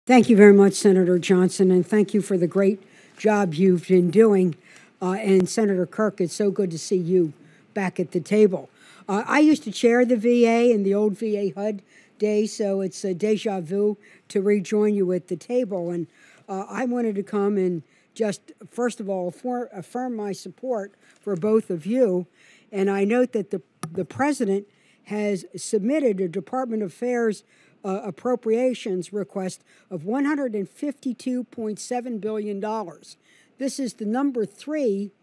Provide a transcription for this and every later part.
Thank you very much, Senator Johnson, and thank you for the great job you've been doing. And Senator Kirk, it's so good to see you back at the table. I used to chair the VA in the old VA HUD days, so it's a deja vu to rejoin you at the table. And I wanted to come and just, first of all, affirm my support for both of you. And I note that the President has submitted a Department of Affairs appropriations request of $152.7 billion. This is the number 3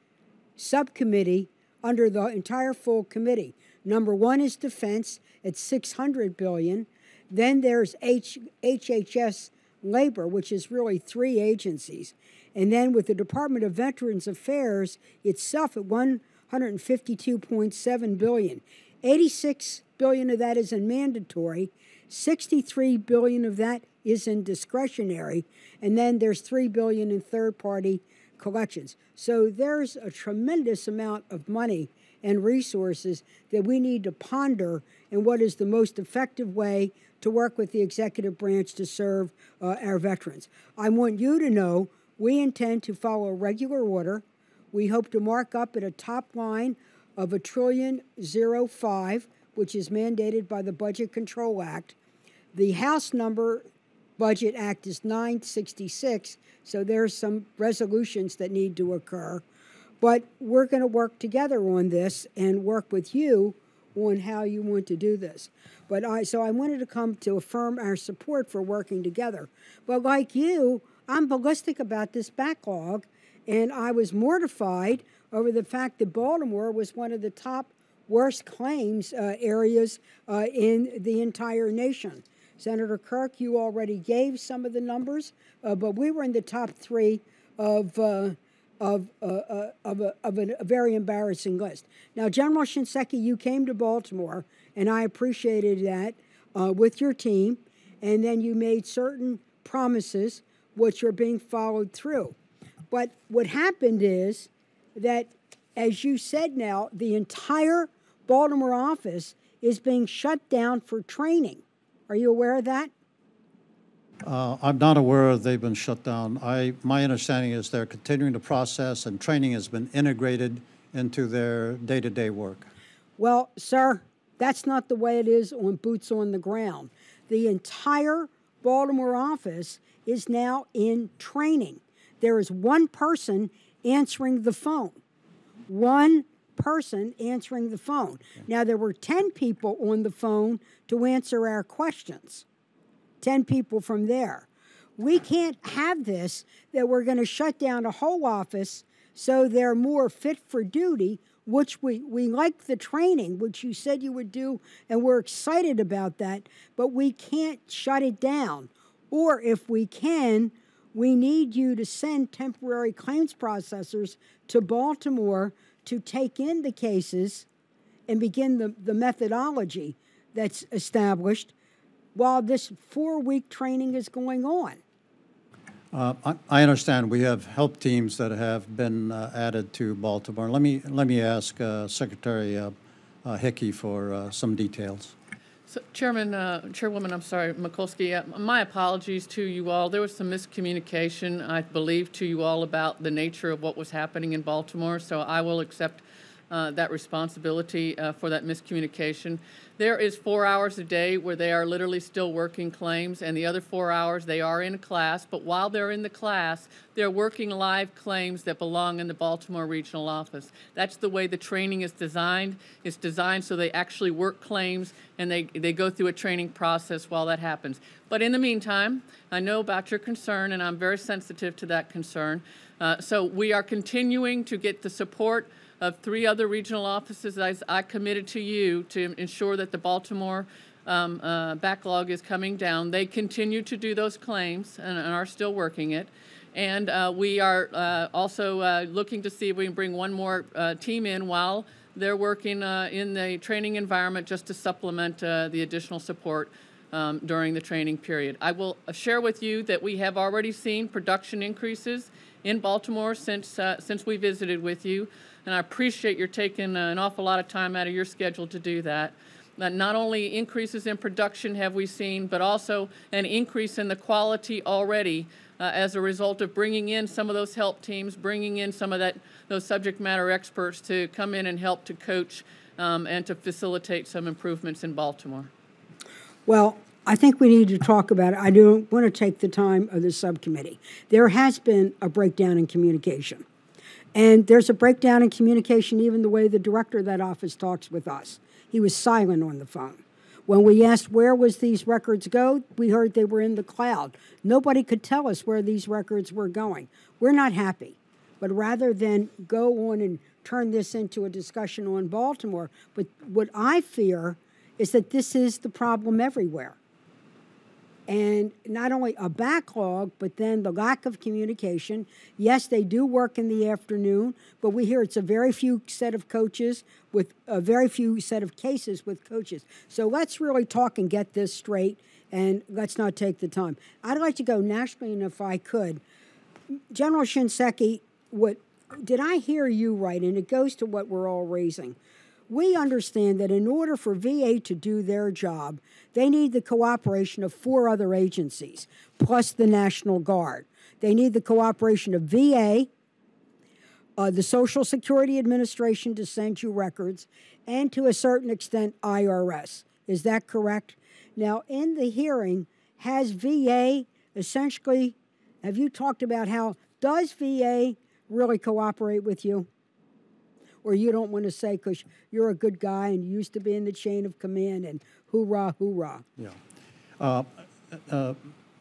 subcommittee under the entire full committee. Number 1 is defense at $600 billion. Then there's HHS labor, which is really 3 agencies. And then with the Department of Veterans Affairs itself at $152.7 billion. $86 billion of that is in mandatory. $63 billion of that is in discretionary. And then there's $3 billion in third-party collections. So there's a tremendous amount of money and resources that we need to ponder in what is the most effective way to work with the executive branch to serve our veterans. I want you to know we intend to follow a regular order. We hope to mark up at a top line of $1.05 trillion, which is mandated by the Budget Control Act. The House number Budget Act is 966, so there's some resolutions that need to occur. But we're going to work together on this and work with you on how you want to do this. So I wanted to come to affirm our support for working together. But like you, I'm ballistic about this backlog, and I was mortified over the fact that Baltimore was one of the top worst claims areas in the entire nation. Senator Kirk, you already gave some of the numbers, but we were in the top 3 of a very embarrassing list. Now, General Shinseki, you came to Baltimore, and I appreciated that with your team, and then you made certain promises which are being followed through. But what happened is that, as you said now, the entire Baltimore office is being shut down for training. Are you aware of that? I'm not aware they've been shut down. My understanding is they're continuing the process and training has been integrated into their day-to-day work. Well, sir, that's not the way it is on boots on the ground. The entire Baltimore office is now in training. There is one person answering the phone. One person answering the phone. Now, there were 10 people on the phone to answer our questions. 10 people from there. We can't have this, that we're going to shut down a whole office so they're more fit for duty, which we like the training, which you said you would do, and we're excited about that, but we can't shut it down. Or if we can, we need you to send temporary claims processors to Baltimore to take in the cases and begin the methodology that's established while this 4-week training is going on. I understand we have help teams that have been added to Baltimore. Let me ask Secretary Hickey for some details. So, Chairwoman, I'm sorry, Mikulski, my apologies to you all. There was some miscommunication, I believe, to you all about the nature of what was happening in Baltimore, so I will accept that responsibility for that miscommunication. There is 4 hours a day where they are literally still working claims, and the other 4 hours they are in class, but while they're in the class, they're working live claims that belong in the Baltimore Regional Office. That's the way the training is designed. It's designed so they actually work claims, and they go through a training process while that happens. But in the meantime, I know about your concern, and I'm very sensitive to that concern. So we are continuing to get the support of 3 other regional offices as I committed to you to ensure that the Baltimore backlog is coming down. They continue to do those claims and are still working it. And we are also looking to see if we can bring one more team in while they're working in the training environment just to supplement the additional support during the training period. I will share with you that we have already seen production increases in Baltimore since we visited with you. And I appreciate your taking an awful lot of time out of your schedule to do that. not only increases in production have we seen, but also an increase in the quality already as a result of bringing in some of those help teams, bringing in some of those subject matter experts to come in and help to coach and to facilitate some improvements in Baltimore. Well, I think we need to talk about it. I don't want to take the time of the subcommittee. There has been a breakdown in communication. And there's a breakdown in communication even the way the director of that office talks with us. He was silent on the phone. When we asked where was these records go, we heard they were in the cloud. Nobody could tell us where these records were going. We're not happy. But rather than go on and turn this into a discussion on Baltimore, but what I fear is that this is the problem everywhere. And not only a backlog, but then the lack of communication. Yes, they do work in the afternoon, but we hear it's a very few set of coaches with a very few set of cases with coaches. So let's really talk and get this straight, and let's not take the time. I'd like to go nationally, and if I could. General Shinseki, did I hear you right? And it goes to what we're all raising. We understand that in order for VA to do their job, they need the cooperation of 4 other agencies, plus the National Guard. They need the cooperation of VA, the Social Security Administration to send you records, and to a certain extent, IRS. Is that correct? Now, in the hearing, has VA essentially, have you talked about does VA really cooperate with you? Or you don't want to say because you're a good guy and you used to be in the chain of command and hoorah, hoorah. Yeah.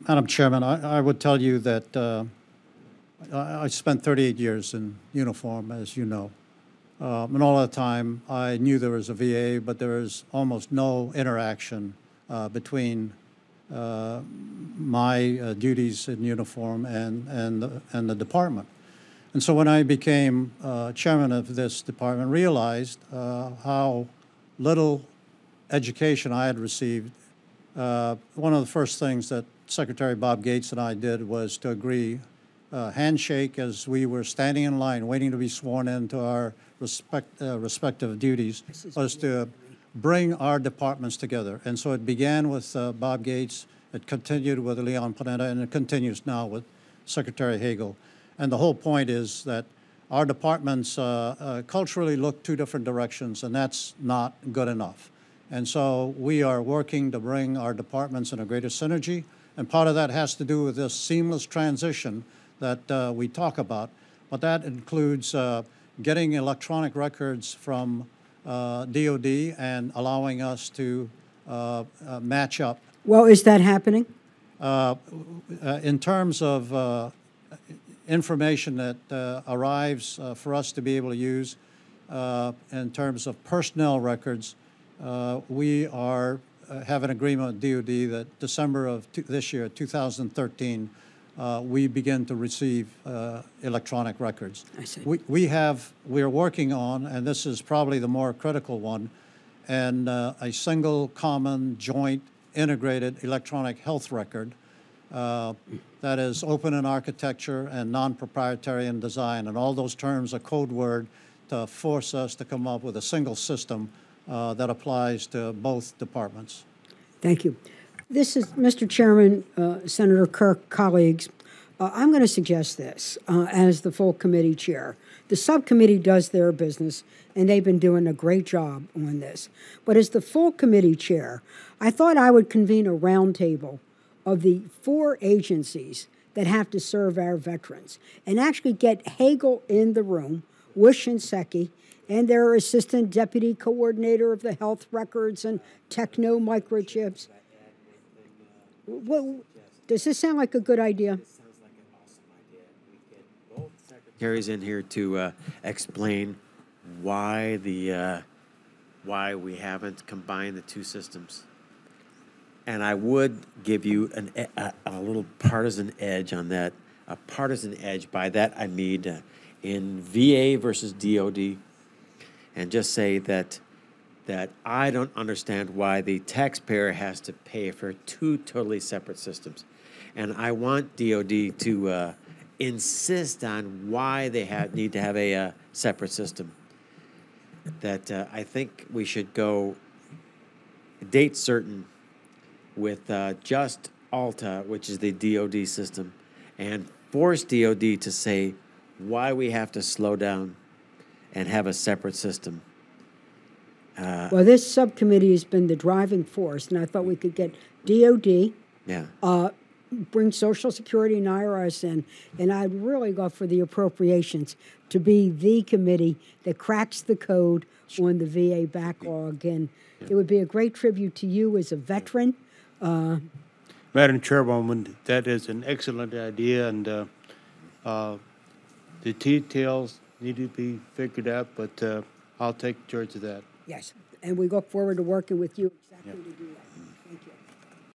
Madam Chairman, I would tell you that I spent 38 years in uniform, as you know. And all the time, I knew there was a VA, but there was almost no interaction between my duties in uniform and the department. And so when I became chairman of this department, realized how little education I had received. One of the first things that Secretary Bob Gates and I did was to agree, handshake as we were standing in line waiting to be sworn into our respective duties, was to bring our departments together. And so it began with Bob Gates, it continued with Leon Panetta, and it continues now with Secretary Hagel. And the whole point is that our departments culturally look 2 different directions, and that's not good enough. And so we are working to bring our departments in a greater synergy, and part of that has to do with this seamless transition that we talk about. But that includes getting electronic records from DOD and allowing us to match up. Well, is that happening? In terms of information that arrives for us to be able to use in terms of personnel records, we have an agreement with DOD that December of this year, 2013, we begin to receive electronic records. I see. We are working on, and this is probably the more critical one, and a single, common, joint, integrated electronic health record that is open in architecture and non-proprietary in design, and all those terms are code word to force us to come up with a single system that applies to both departments. Thank you. This is, Mr. Chairman, Senator Kirk, colleagues, I'm going to suggest this as the full committee chair. The subcommittee does their business, and they've been doing a great job on this. But as the full committee chair, I thought I would convene a roundtable of the 4 agencies that have to serve our veterans and actually get Hagel in the room with Shinseki and their assistant deputy coordinator of the health records and techno microchips. Well, does this sound like a good idea? It sounds like an awesome idea. We get both secretaries in here to explain why we haven't combined the 2 systems. And I would give you a little partisan edge on that. A partisan edge, by that I mean in VA versus DOD, and just say that I don't understand why the taxpayer has to pay for 2 totally separate systems. And I want DOD to insist on why they need to have a separate system. That I think we should go date certain with just Alta, which is the DoD system, and force DoD to say why we have to slow down and have a separate system. Well, this subcommittee has been the driving force, and I thought we could get DOD, Yeah. bring Social Security and IRS in, and I'd really go for the appropriations to be the committee that cracks the code on the VA backlog. And it would be a great tribute to you as a veteran. Madam Chairwoman, that is an excellent idea, and the details need to be figured out, but I'll take charge of that. Yes, and we look forward to working with you exactly to do that.